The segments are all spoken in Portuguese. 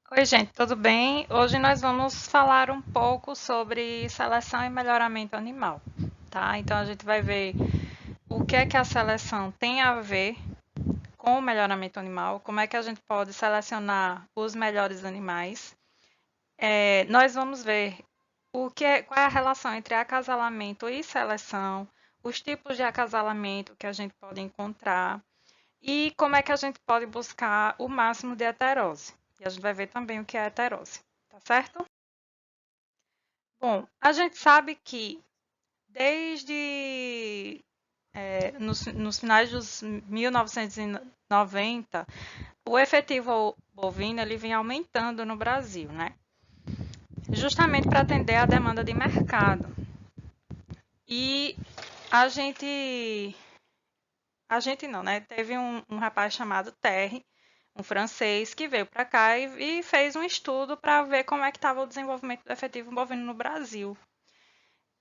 Oi, gente, tudo bem? Hoje nós vamos falar um pouco sobre seleção e melhoramento animal, tá? Então a gente vai ver o que é que a seleção tem a ver com o melhoramento animal, como é que a gente pode selecionar os melhores animais. Nós vamos ver qual é a relação entre acasalamento e seleção, os tipos de acasalamento que a gente pode encontrar e como é que a gente pode buscar o máximo de heterose. E a gente vai ver também o que é heterose, tá certo? Bom, a gente sabe que desde nos finais dos 1990, o efetivo bovino ele vem aumentando no Brasil, né? Justamente para atender a demanda de mercado. E a gente, a gente não, né? Teve um rapaz chamado Terry, um francês, que veio para cá e fez um estudo para ver como é que estava o desenvolvimento do efetivo bovino no Brasil.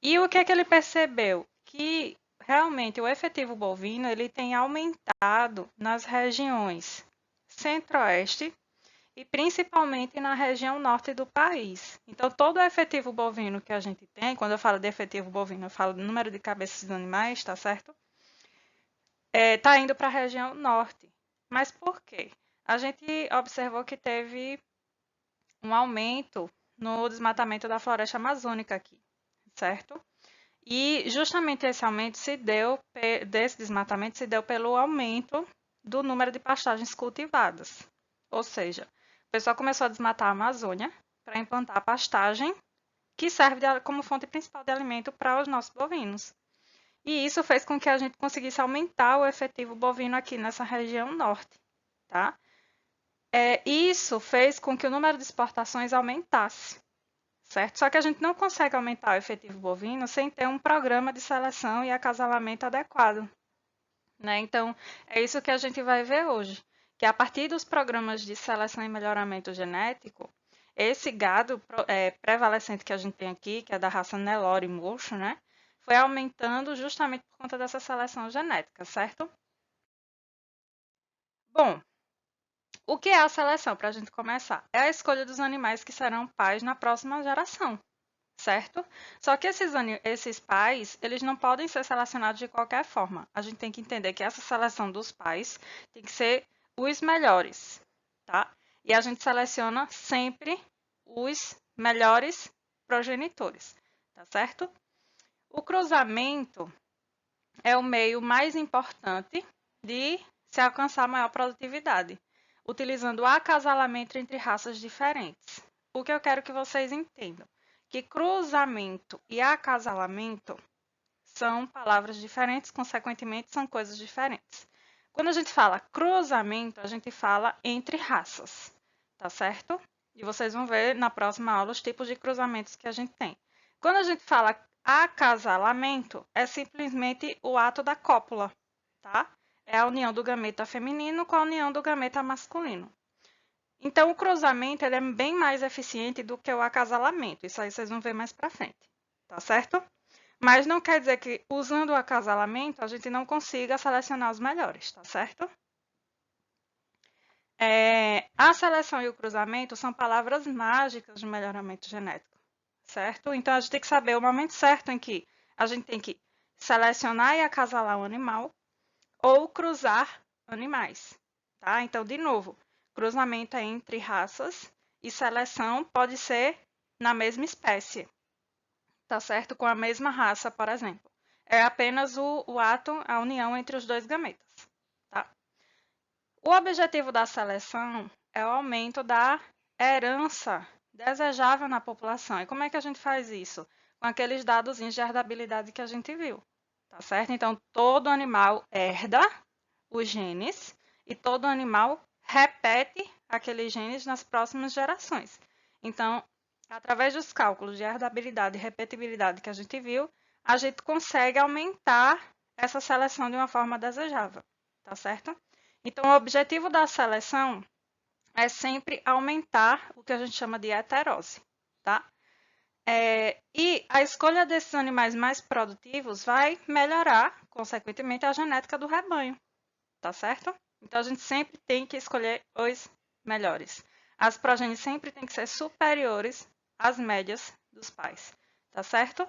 E o que é que ele percebeu? Que realmente o efetivo bovino ele tem aumentado nas regiões centro-oeste e principalmente na região norte do país. Então, todo o efetivo bovino que a gente tem, quando eu falo de efetivo bovino, eu falo do número de cabeças de animais, tá certo? Está indo para a região norte. Mas por quê? A gente observou que teve um aumento no desmatamento da floresta amazônica aqui, certo? E justamente esse aumento desse desmatamento se deu pelo aumento do número de pastagens cultivadas. Ou seja, o pessoal começou a desmatar a Amazônia para implantar pastagem que serve como fonte principal de alimento para os nossos bovinos. E isso fez com que a gente conseguisse aumentar o efetivo bovino aqui nessa região norte, tá? Isso fez com que o número de exportações aumentasse, certo? Só que a gente não consegue aumentar o efetivo bovino sem ter um programa de seleção e acasalamento adequado, né? Então, é isso que a gente vai ver hoje, que a partir dos programas de seleção e melhoramento genético, esse gado prevalecente que a gente tem aqui, que é da raça Nelore Mocho, né? Foi aumentando justamente por conta dessa seleção genética, certo? Bom, o que é a seleção, para a gente começar? É a escolha dos animais que serão pais na próxima geração, certo? Só que esses pais, eles não podem ser selecionados de qualquer forma. A gente tem que entender que essa seleção dos pais tem que ser os melhores, tá? E a gente seleciona sempre os melhores progenitores, tá certo? O cruzamento é o meio mais importante de se alcançar maior produtividade, utilizando o acasalamento entre raças diferentes. O que eu quero que vocês entendam? Que cruzamento e acasalamento são palavras diferentes, consequentemente, são coisas diferentes. Quando a gente fala cruzamento, a gente fala entre raças, tá certo? E vocês vão ver na próxima aula os tipos de cruzamentos que a gente tem. Quando a gente fala acasalamento, é simplesmente o ato da cópula, tá? É a união do gameta feminino com a união do gameta masculino. Então, o cruzamento ele é bem mais eficiente do que o acasalamento. Isso aí vocês vão ver mais para frente, tá certo? Mas não quer dizer que usando o acasalamento a gente não consiga selecionar os melhores, tá certo? A seleção e o cruzamento são palavras mágicas de melhoramento genético, certo? Então a gente tem que saber o momento certo em que a gente tem que selecionar e acasalar um animal ou cruzar animais, tá? Então, de novo, cruzamento é entre raças e seleção pode ser na mesma espécie, tá certo? Com a mesma raça, por exemplo. É apenas o ato, a união entre os dois gametas, tá? O objetivo da seleção é o aumento da herança desejável na população. E como é que a gente faz isso? Com aqueles dados de herdabilidade que a gente viu, tá certo? Então, todo animal herda os genes e todo animal repete aqueles genes nas próximas gerações. Então, através dos cálculos de herdabilidade e repetibilidade que a gente viu, a gente consegue aumentar essa seleção de uma forma desejável, tá certo? Então, o objetivo da seleção é sempre aumentar o que a gente chama de heterose, tá? E a escolha desses animais mais produtivos vai melhorar, consequentemente, a genética do rebanho, tá certo? Então a gente sempre tem que escolher os melhores. As progênies sempre têm que ser superiores às médias dos pais, tá certo?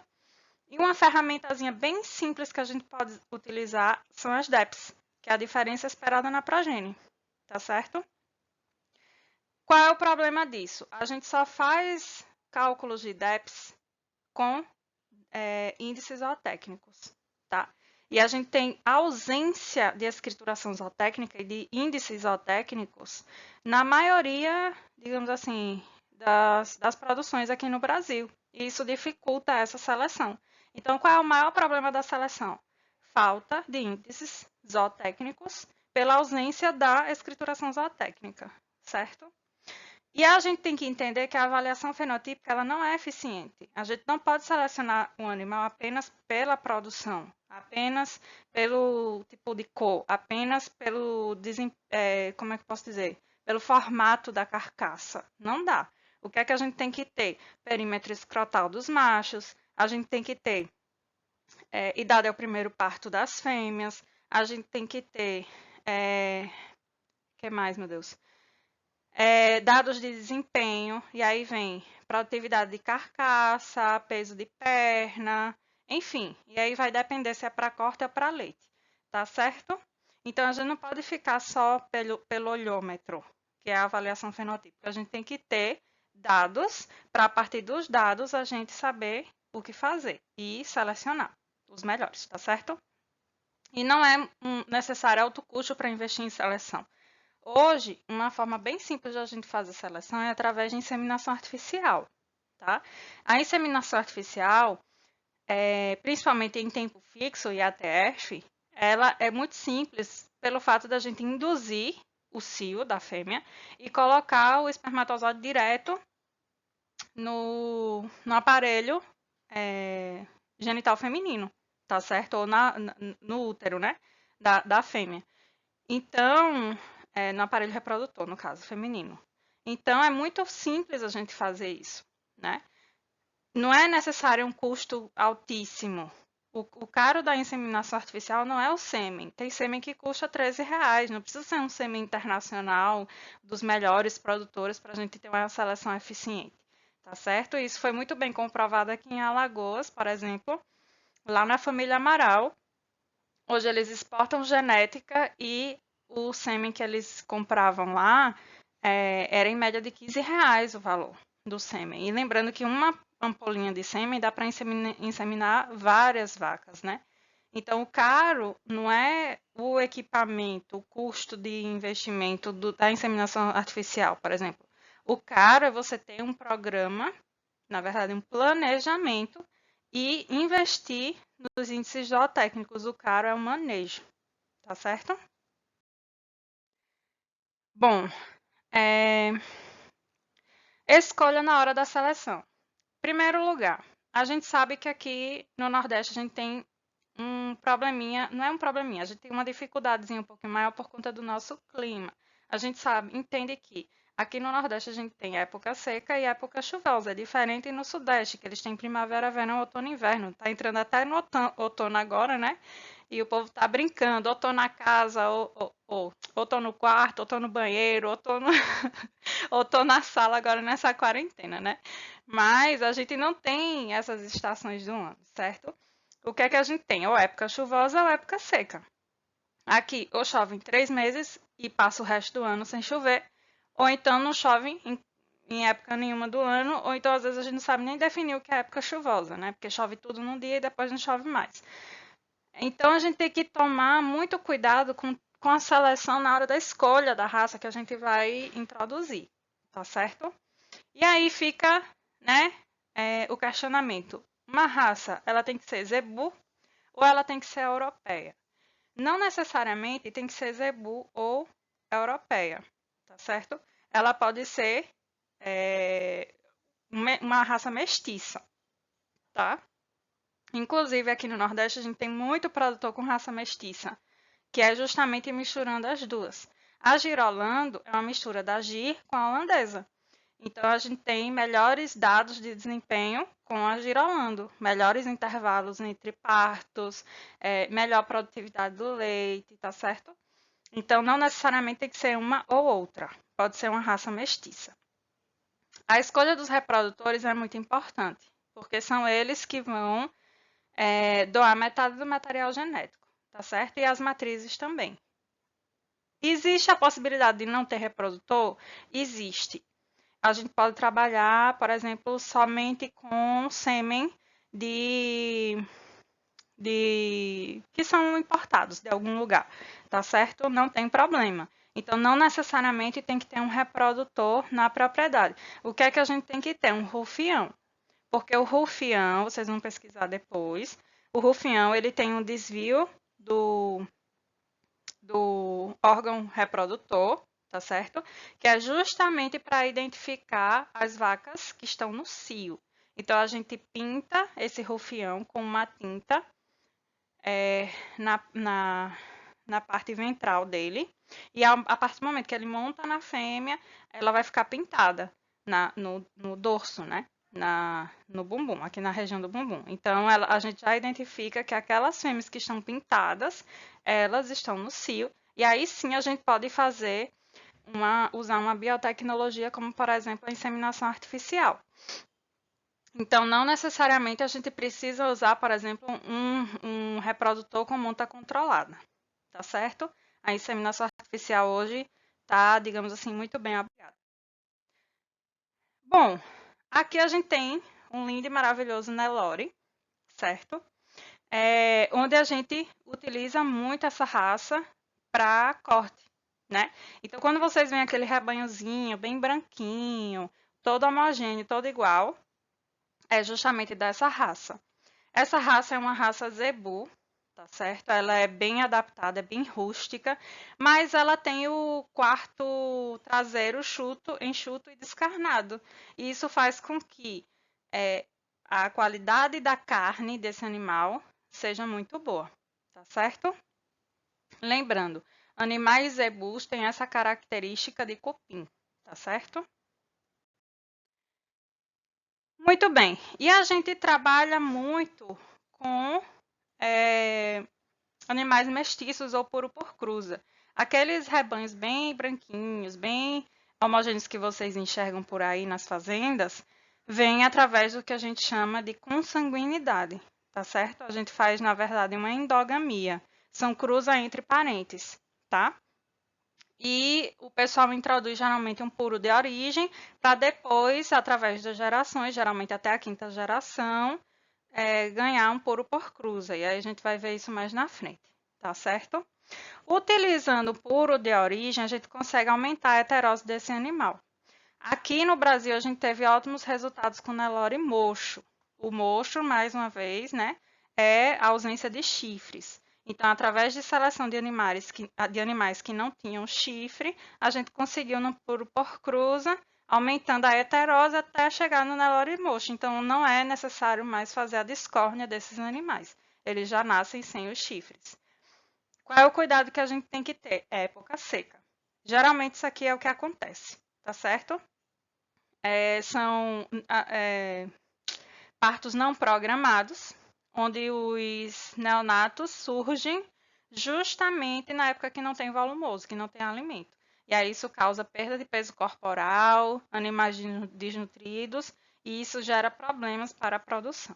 E uma ferramentazinha bem simples que a gente pode utilizar são as DEPs, que é a diferença esperada na progênie, tá certo? Qual é o problema disso? A gente só faz cálculos de DEPs com índices zootécnicos, tá? E a gente tem ausência de escrituração zootécnica e de índices zootécnicos na maioria, digamos assim, das produções aqui no Brasil. E isso dificulta essa seleção. Então, qual é o maior problema da seleção? Falta de índices zootécnicos pela ausência da escrituração zootécnica, certo? E a gente tem que entender que a avaliação fenotípica ela não é eficiente. A gente não pode selecionar um animal apenas pela produção, apenas pelo tipo de cor, apenas pelo, como é que eu posso dizer? Pelo formato da carcaça. Não dá. O que é que a gente tem que ter? Perímetro escrotal dos machos, a gente tem que ter idade ao primeiro parto das fêmeas, a gente tem que ter. Que mais, meu Deus? Dados de desempenho, e aí vem produtividade de carcaça, peso de perna, enfim. E aí vai depender se é para corte ou para leite, tá certo? Então, a gente não pode ficar só pelo olhômetro, que é a avaliação fenotípica. A gente tem que ter dados, para a partir dos dados a gente saber o que fazer e selecionar os melhores, tá certo? E não é necessário alto custo para investir em seleção. Hoje, uma forma bem simples de a gente fazer seleção é através de inseminação artificial, tá? A inseminação artificial, principalmente em tempo fixo e ATF, ela é muito simples pelo fato da gente induzir o cio da fêmea e colocar o espermatozoide direto no aparelho genital feminino, tá certo? Ou no útero, né? Da fêmea. Então, no aparelho reprodutor, no caso, feminino. Então, é muito simples a gente fazer isso, né? Não é necessário um custo altíssimo. O caro da inseminação artificial não é o sêmen. Tem sêmen que custa R$13. Não precisa ser um sêmen internacional dos melhores produtores para a gente ter uma seleção eficiente, tá certo? Isso foi muito bem comprovado aqui em Alagoas, por exemplo, lá na família Amaral. Hoje eles exportam genética e o sêmen que eles compravam lá era em média de R$15 o valor do sêmen. E lembrando que uma ampolinha de sêmen dá para inseminar várias vacas, né? Então, o caro não é o equipamento, o custo de investimento da inseminação artificial, por exemplo. O caro é você ter um programa, na verdade, um planejamento e investir nos índices zootécnicos. O caro é o manejo, tá certo? Bom, escolha na hora da seleção. Primeiro lugar, a gente sabe que aqui no Nordeste a gente tem um probleminha, não é um probleminha, a gente tem uma dificuldadezinha um pouquinho maior por conta do nosso clima. A gente entende que aqui no Nordeste a gente tem época seca e época chuvosa. É diferente no Sudeste, que eles têm primavera, verão, outono e inverno. Tá entrando até no outono agora, né? E o povo tá brincando, ou tô na casa, ou tô no quarto, ou tô no banheiro, ou tô na sala agora nessa quarentena, né? Mas a gente não tem essas estações do ano, certo? O que é que a gente tem? Ou época chuvosa ou época seca. Aqui, ou chove em 3 meses e passa o resto do ano sem chover, ou então não chove em época nenhuma do ano, ou então às vezes a gente não sabe nem definir o que é época chuvosa, né? Porque chove tudo num dia e depois não chove mais. Então a gente tem que tomar muito cuidado com a seleção na hora da escolha da raça que a gente vai introduzir, tá certo? E aí fica, né, o questionamento. Uma raça, ela tem que ser zebu ou ela tem que ser europeia? Não necessariamente tem que ser zebu ou europeia, tá certo? Ela pode ser uma raça mestiça, tá? Inclusive aqui no Nordeste a gente tem muito produtor com raça mestiça, que é justamente misturando as duas. A Girolando é uma mistura da Gir com a holandesa. Então, a gente tem melhores dados de desempenho com a Girolando, melhores intervalos entre partos, melhor produtividade do leite, tá certo? Então, não necessariamente tem que ser uma ou outra, pode ser uma raça mestiça. A escolha dos reprodutores é muito importante, porque são eles que vão doar metade do material genético, tá certo? E as matrizes também. Existe a possibilidade de não ter reprodutor? Existe. A gente pode trabalhar, por exemplo, somente com sêmen que são importados de algum lugar, tá certo? Não tem problema. Então, não necessariamente tem que ter um reprodutor na propriedade. O que é que a gente tem que ter? Um rufião. Porque o rufião, vocês vão pesquisar depois, o rufião ele tem um desvio do órgão reprodutor, tá certo? Que é justamente para identificar as vacas que estão no cio. Então, a gente pinta esse rufião com uma tinta na parte ventral dele. E a partir do momento que ele monta na fêmea, ela vai ficar pintada no dorso, né? No bumbum, aqui na região do bumbum. Então, a gente já identifica que aquelas fêmeas que estão pintadas, elas estão no cio. E aí sim a gente pode usar uma biotecnologia, como por exemplo a inseminação artificial. Então, não necessariamente a gente precisa usar, por exemplo, um reprodutor com monta controlada, tá certo? A inseminação artificial hoje está, digamos assim, muito bem apoiada. Bom, aqui a gente tem um lindo e maravilhoso Nelore, certo? Onde a gente utiliza muito essa raça para corte, né? Então, quando vocês veem aquele rebanhozinho bem branquinho, todo homogêneo, todo igual, é justamente dessa raça. Essa raça é uma raça zebu, tá certo? Ela é bem adaptada, é bem rústica, mas ela tem o quarto traseiro enxuto e descarnado. E isso faz com que a qualidade da carne desse animal seja muito boa, tá certo? Lembrando, animais zebus têm essa característica de cupim, tá certo? Muito bem. E a gente trabalha muito com animais mestiços ou puro por cruza. Aqueles rebanhos bem branquinhos, bem homogêneos que vocês enxergam por aí nas fazendas, vêm através do que a gente chama de consanguinidade, tá certo? A gente faz, na verdade, uma endogamia. São cruza entre parentes, tá? E o pessoal introduz geralmente um puro de origem para depois, através das gerações, geralmente até a quinta geração, ganhar um puro por cruza. E aí a gente vai ver isso mais na frente, tá certo? Utilizando o puro de origem, a gente consegue aumentar a heterose desse animal. Aqui no Brasil, a gente teve ótimos resultados com Nelore mocho. O mocho, mais uma vez, né, é a ausência de chifres. Então, através de seleção de animais que não tinham chifre, a gente conseguiu no puro por cruza, aumentando a heterose até chegar no Nelore mocho. Então, não é necessário mais fazer a discórnia desses animais. Eles já nascem sem os chifres. Qual é o cuidado que a gente tem que ter? É época seca. Geralmente, isso aqui é o que acontece, tá certo? São partos não programados, onde os neonatos surgem justamente na época que não tem volumoso, que não tem alimento. E aí isso causa perda de peso corporal, animais desnutridos, e isso gera problemas para a produção.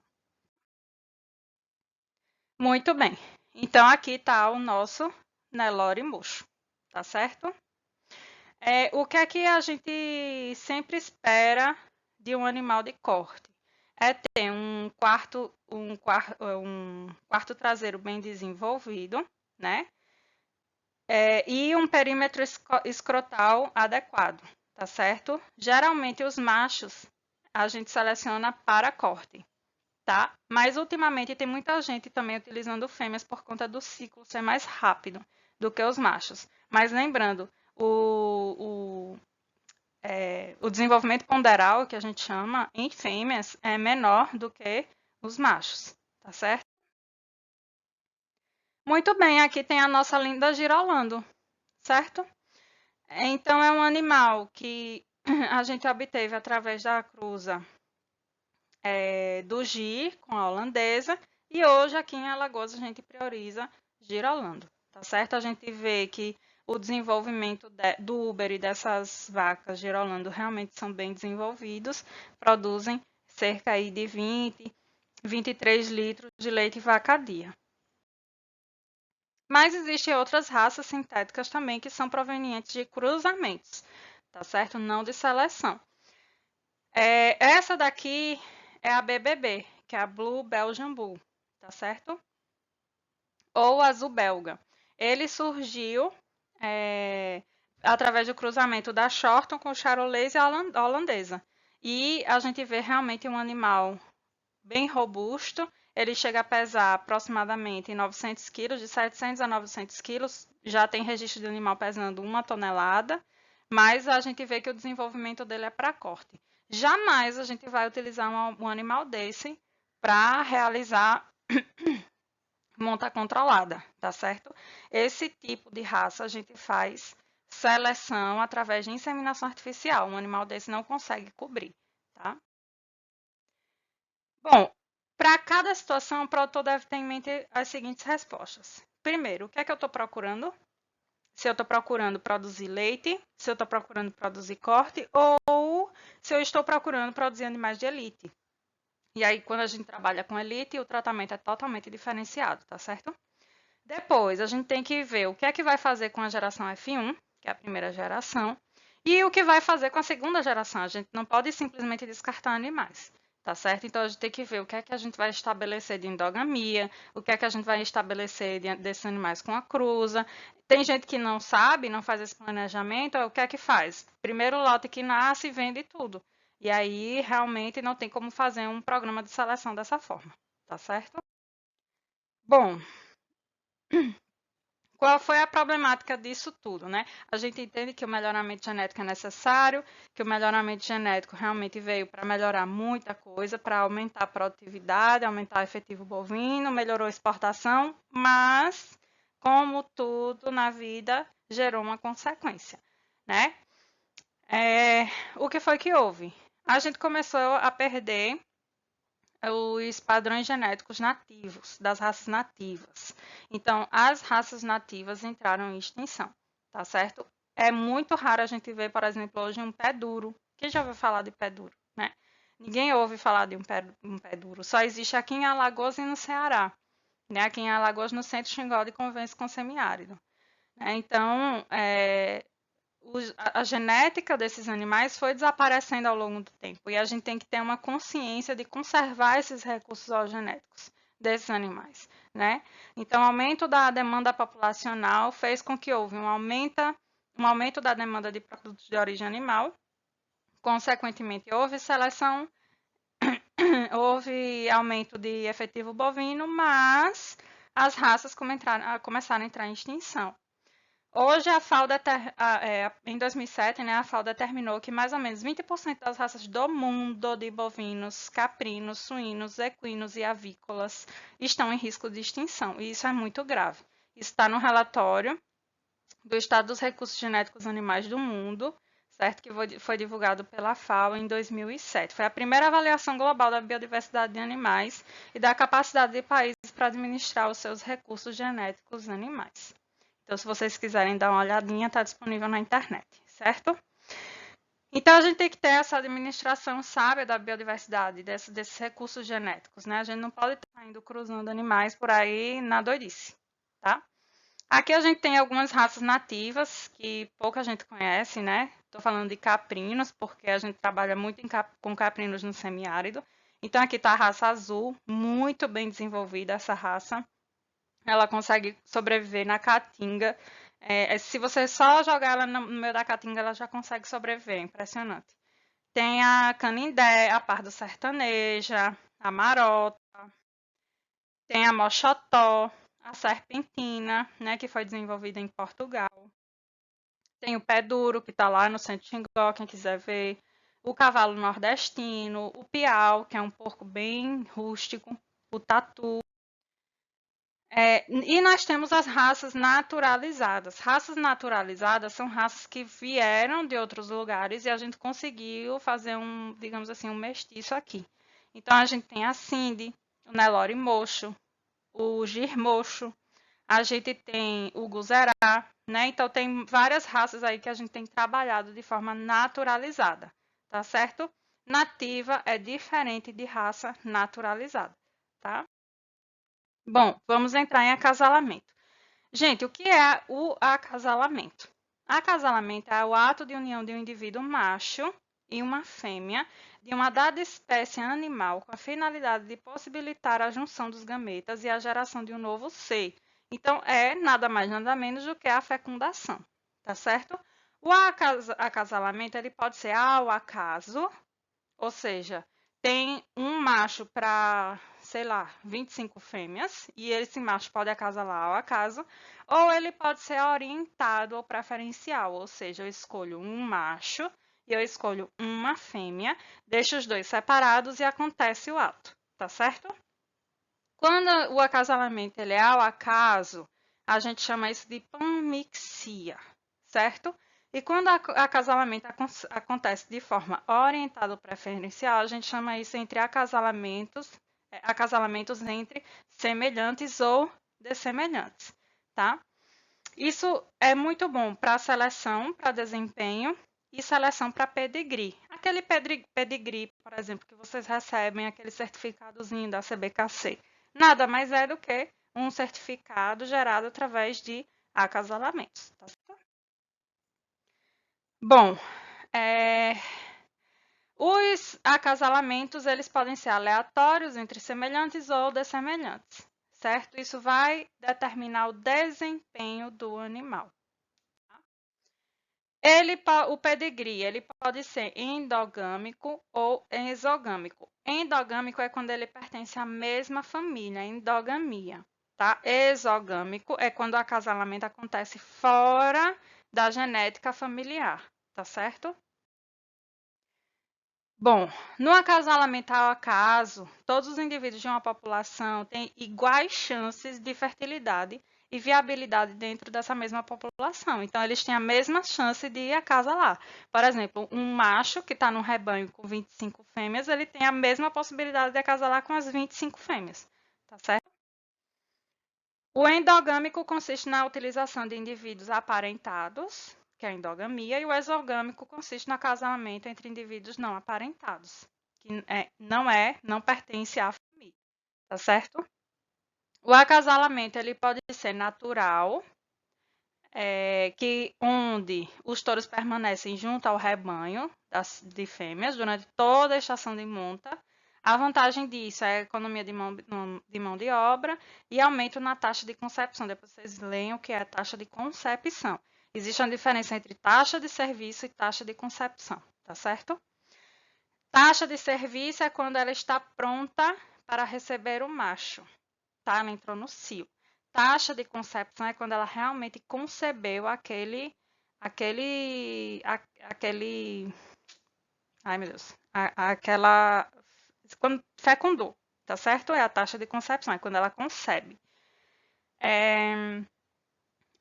Muito bem. Então, aqui está o nosso Nelore mocho, tá certo? O que é que a gente sempre espera de um animal de corte? É ter um quarto traseiro bem desenvolvido, né? E um perímetro escrotal adequado, tá certo? Geralmente os machos a gente seleciona para corte, tá? Mas ultimamente tem muita gente também utilizando fêmeas por conta do ciclo ser mais rápido do que os machos. Mas lembrando, o desenvolvimento ponderal, que a gente chama, em fêmeas, é menor do que os machos, tá certo? Muito bem, aqui tem a nossa linda girolando, certo? Então, é um animal que a gente obteve através da cruza do Gir com a holandesa, e hoje aqui em Alagoas a gente prioriza girolando, tá certo? A gente vê que o desenvolvimento do Uber e dessas vacas girolando realmente são bem desenvolvidos, produzem cerca aí de 23 litros de leite vaca a dia. Mas existem outras raças sintéticas também que são provenientes de cruzamentos, tá certo? Não de seleção. Essa daqui é a BBB, que é a Blue Belgian Bull, tá certo? Ou azul belga. Ele surgiu através do cruzamento da Shorton com o Charolais e a holandesa. E a gente vê realmente um animal bem robusto. Ele chega a pesar aproximadamente 900 quilos, de 700 a 900 quilos. Já tem registro de animal pesando 1 tonelada, mas a gente vê que o desenvolvimento dele é para corte. Jamais a gente vai utilizar um animal desse para realizar monta controlada, tá certo? Esse tipo de raça a gente faz seleção através de inseminação artificial. Um animal desse não consegue cobrir, tá? Bom, para cada situação, o produtor deve ter em mente as seguintes respostas. Primeiro, o que é que eu estou procurando? Se eu estou procurando produzir leite, se eu estou procurando produzir corte, ou se eu estou procurando produzir animais de elite. E aí, quando a gente trabalha com elite, o tratamento é totalmente diferenciado, tá certo? Depois, a gente tem que ver o que é que vai fazer com a geração F1, que é a primeira geração, e o que vai fazer com a segunda geração. A gente não pode simplesmente descartar animais, tá certo? Então, a gente tem que ver o que é que a gente vai estabelecer de endogamia, o que é que a gente vai estabelecer desses animais com a cruza. Tem gente que não sabe, não faz esse planejamento, o que é que faz? Primeiro lote que nasce e vende tudo. E aí, realmente, não tem como fazer um programa de seleção dessa forma, tá certo? Bom, qual foi a problemática disso tudo, né? A gente entende que o melhoramento genético é necessário, que o melhoramento genético realmente veio para melhorar muita coisa, para aumentar a produtividade, aumentar o efetivo bovino, melhorou a exportação, mas, como tudo na vida, gerou uma consequência, né? O que foi que houve? A gente começou a perder os padrões genéticos nativos, das raças nativas. Então, as raças nativas entraram em extinção, tá certo? É muito raro a gente ver, por exemplo, hoje um pé duro. Quem já ouviu falar de pé duro, né? Ninguém ouve falar de um pé duro. Só existe aqui em Alagoas e no Ceará. Né? Aqui em Alagoas, no centro Xingó de convivência com semiárido. Então, a genética desses animais foi desaparecendo ao longo do tempo e a gente tem que ter uma consciência de conservar esses recursos genéticos desses animais, né? Então, o aumento da demanda populacional fez com que houve um aumento da demanda de produtos de origem animal, consequentemente houve seleção, houve aumento de efetivo bovino, mas as raças começaram a entrar em extinção. Hoje, em 2007, né, a FAO determinou que mais ou menos 20% das raças do mundo de bovinos, caprinos, suínos, equinos e avícolas estão em risco de extinção. E isso é muito grave. Isso está no relatório do Estado dos Recursos Genéticos Animais do Mundo, certo? Que foi divulgado pela FAO em 2007. Foi a primeira avaliação global da biodiversidade de animais e da capacidade de países para administrar os seus recursos genéticos animais. Então, se vocês quiserem dar uma olhadinha, está disponível na internet, certo? Então, a gente tem que ter essa administração sábia da biodiversidade, desses recursos genéticos, né? A gente não pode estar indo cruzando animais por aí na doidice, tá? Aqui a gente tem algumas raças nativas que pouca gente conhece, né? Estou falando de caprinos, porque a gente trabalha muito com caprinos no semiárido. Então, aqui está a raça azul, muito bem desenvolvida essa raça. Ela consegue sobreviver na caatinga. Se você só jogar ela no meio da caatinga, ela já consegue sobreviver. Impressionante. Tem a canindé, a pardo sertaneja, a marota, tem a mochotó, a serpentina, né, que foi desenvolvida em Portugal. Tem o pé duro, que está lá no centro de Xingó, quem quiser ver. O cavalo nordestino, o piau, que é um porco bem rústico, o tatu. E nós temos as raças naturalizadas. Raças naturalizadas são raças que vieram de outros lugares e a gente conseguiu fazer digamos assim, um mestiço aqui. Então a gente tem a Cindy, o Nelore Mocho, o Gir Mocho, a gente tem o Guzerá, né? Então, tem várias raças aí que a gente tem trabalhado de forma naturalizada, tá certo? Nativa é diferente de raça naturalizada, tá? Bom, vamos entrar em acasalamento. Gente, o que é o acasalamento? Acasalamento é o ato de união de um indivíduo macho e uma fêmea de uma dada espécie animal com a finalidade de possibilitar a junção dos gametas e a geração de um novo ser. Então, é nada mais nada menos do que a fecundação, tá certo? O acasalamento ele pode ser ao acaso, ou seja, tem um macho para, sei lá, 25 fêmeas, e esse macho pode acasalar ao acaso, ou ele pode ser orientado ou preferencial, ou seja, eu escolho um macho e eu escolho uma fêmea, deixo os dois separados e acontece o ato, tá certo? Quando o acasalamento ele é ao acaso, a gente chama isso de panmixia, certo? E quando o acasalamento acontece de forma orientada ou preferencial, a gente chama isso entre acasalamentos entre semelhantes ou dessemelhantes, tá? Isso é muito bom para seleção, para desempenho e seleção para pedigree. Aquele pedigree, por exemplo, que vocês recebem, aquele certificadozinho da CBKC, nada mais é do que um certificado gerado através de acasalamentos. Tá certo? Bom, os acasalamentos eles podem ser aleatórios entre semelhantes ou dessemelhantes, certo? Isso vai determinar o desempenho do animal. O pedigree ele pode ser endogâmico ou exogâmico. Endogâmico é quando ele pertence à mesma família, endogamia, tá? Exogâmico é quando o acasalamento acontece fora da genética familiar, tá certo? Bom, no acasalamento ao acaso, todos os indivíduos de uma população têm iguais chances de fertilidade e viabilidade dentro dessa mesma população. Então, eles têm a mesma chance de acasalar. Por exemplo, um macho que está num rebanho com 25 fêmeas, ele tem a mesma possibilidade de acasalar com as 25 fêmeas. Tá certo? O endogâmico consiste na utilização de indivíduos aparentados, que é a endogamia, e o exogâmico consiste no acasalamento entre indivíduos não aparentados, que não pertence à família, tá certo? O acasalamento ele pode ser natural, onde os touros permanecem junto ao rebanho de fêmeas durante toda a estação de monta. A vantagem disso é a economia de mão de obra e aumento na taxa de concepção. Depois vocês leem o que é a taxa de concepção. Existe uma diferença entre taxa de serviço e taxa de concepção, tá certo? Taxa de serviço é quando ela está pronta para receber o macho, tá? Ela entrou no cio. Taxa de concepção é quando ela realmente concebeu aquele, ai meu Deus, quando fecundou, tá certo? É a taxa de concepção, é quando ela concebe.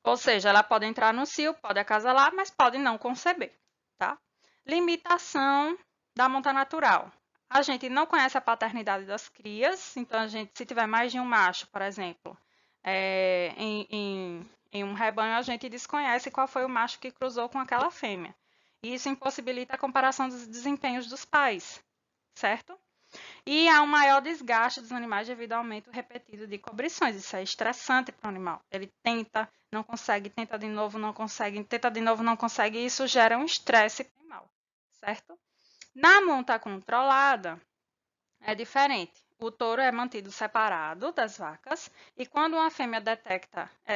Ou seja, ela pode entrar no cio, pode acasalar, mas pode não conceber, tá? Limitação da monta natural. A gente não conhece a paternidade das crias, então se tiver mais de um macho, por exemplo, em um rebanho, a gente desconhece qual foi o macho que cruzou com aquela fêmea. E isso impossibilita a comparação dos desempenhos dos pais, certo? E há um maior desgaste dos animais devido ao aumento repetido de cobrições. Isso é estressante para o animal. Ele tenta, não consegue, tenta de novo, não consegue, tenta de novo, não consegue, e isso gera um estresse para o animal, certo? Na monta controlada, é diferente. O touro é mantido separado das vacas e quando uma fêmea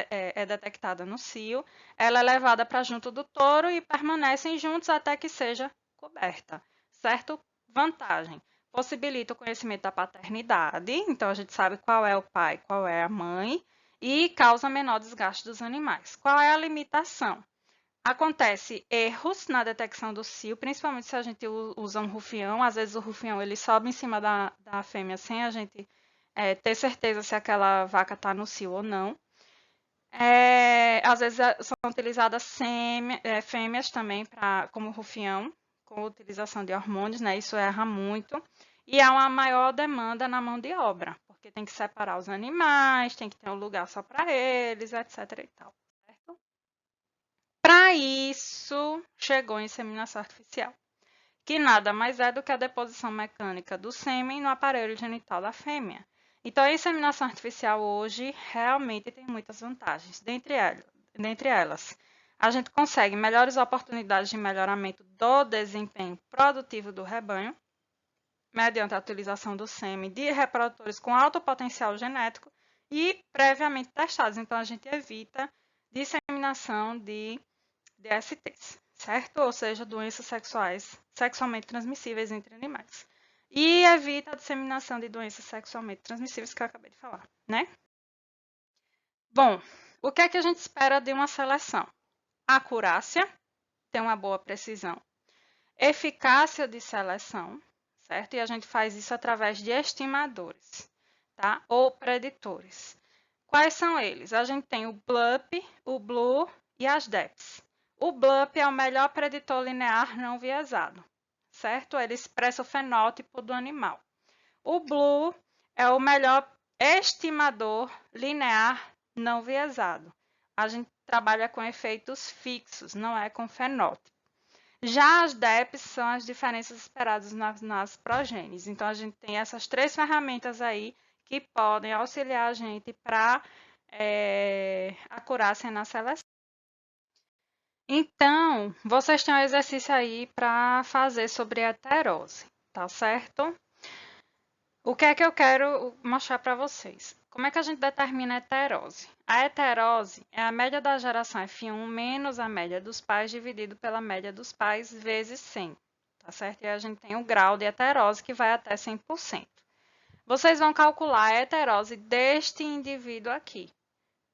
é detectada no cio, ela é levada para junto do touro e permanecem juntos até que seja coberta, certo? Vantagem. Possibilita o conhecimento da paternidade, então a gente sabe qual é o pai, qual é a mãe, e causa menor desgaste dos animais. Qual é a limitação? Acontece erros na detecção do cio, principalmente se a gente usa um rufião. Às vezes o rufião ele sobe em cima da fêmea sem a gente ter certeza se aquela vaca está no cio ou não. Às vezes são utilizadas fêmeas também como rufião, com utilização de hormônios, né? Isso erra muito. E há uma maior demanda na mão de obra, porque tem que separar os animais, tem que ter um lugar só para eles, etc. e tal, certo? Para isso, chegou a inseminação artificial, que nada mais é do que a deposição mecânica do sêmen no aparelho genital da fêmea. Então, a inseminação artificial hoje realmente tem muitas vantagens. Dentre elas, a gente consegue melhores oportunidades de melhoramento do desempenho produtivo do rebanho, mediante a utilização do sêmen de reprodutores com alto potencial genético e previamente testados. Então, a gente evita disseminação de DSTs, certo? Ou seja, doenças sexuais sexualmente transmissíveis entre animais. E evita a disseminação de doenças sexualmente transmissíveis que eu acabei de falar, né? Bom, o que é que a gente espera de uma seleção? Acurácia, tem uma boa precisão. Eficácia de seleção, certo? E a gente faz isso através de estimadores, tá? Ou preditores. Quais são eles? A gente tem o BLUP, o BLUE e as DEPs. O BLUP é o melhor preditor linear não viesado, certo? Ele expressa o fenótipo do animal. O BLUE é o melhor estimador linear não viesado. A gente trabalha com efeitos fixos, não é com fenótipo. Já as DEPs são as diferenças esperadas nas progênies. Então, a gente tem essas três ferramentas aí que podem auxiliar a gente para acurácia na seleção. Então, vocês têm um exercício aí para fazer sobre heterose, tá certo? O que é que eu quero mostrar para vocês? Como é que a gente determina a heterose? A heterose é a média da geração F1 menos a média dos pais dividido pela média dos pais vezes 100, tá certo? E a gente tem o grau de heterose que vai até 100%. Vocês vão calcular a heterose deste indivíduo aqui,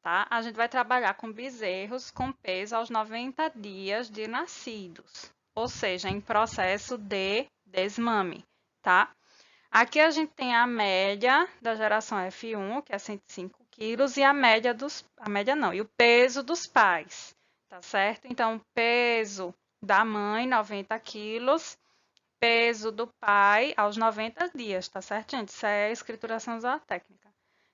tá? A gente vai trabalhar com bezerros com peso aos 90 dias de nascidos, ou seja, em processo de desmame, tá? Aqui a gente tem a média da geração F1, que é 105 quilos, e a média e o peso dos pais, tá certo? Então, o peso da mãe, 90 quilos, peso do pai aos 90 dias, tá certo, gente? Isso é escrituração zootécnica.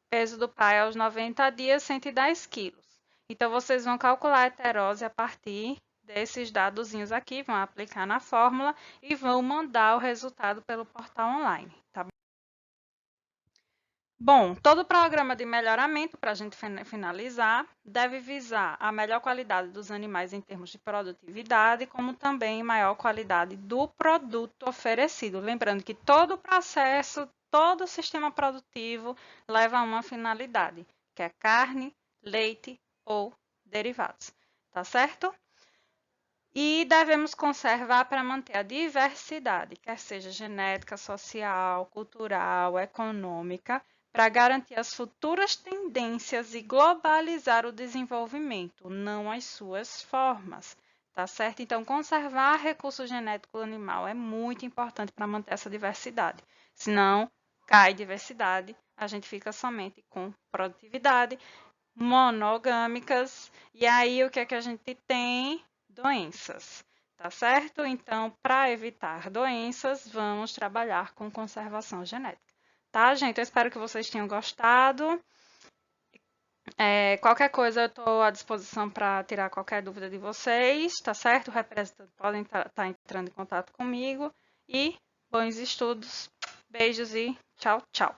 Peso do pai aos 90 dias, 110 quilos. Então, vocês vão calcular a heterose a partir desses dadozinhos aqui, vão aplicar na fórmula e vão mandar o resultado pelo portal online, tá bom? Bom, todo programa de melhoramento, para a gente finalizar, deve visar a melhor qualidade dos animais em termos de produtividade, como também maior qualidade do produto oferecido. Lembrando que todo o processo, todo o sistema produtivo leva a uma finalidade, que é carne, leite ou derivados, tá certo? E devemos conservar para manter a diversidade, quer seja genética, social, cultural, econômica, para garantir as futuras tendências e globalizar o desenvolvimento, não as suas formas, tá certo? Então, conservar recurso genético animal é muito importante para manter essa diversidade. Senão, cai diversidade, a gente fica somente com produtividade, monogâmicas, e aí o que é que a gente tem? Doenças, tá certo? Então, para evitar doenças, vamos trabalhar com conservação genética. Tá, gente? Eu espero que vocês tenham gostado. Qualquer coisa, eu estou à disposição para tirar qualquer dúvida de vocês, tá certo? Representantes podem estar entrando em contato comigo. E bons estudos, beijos e tchau, tchau.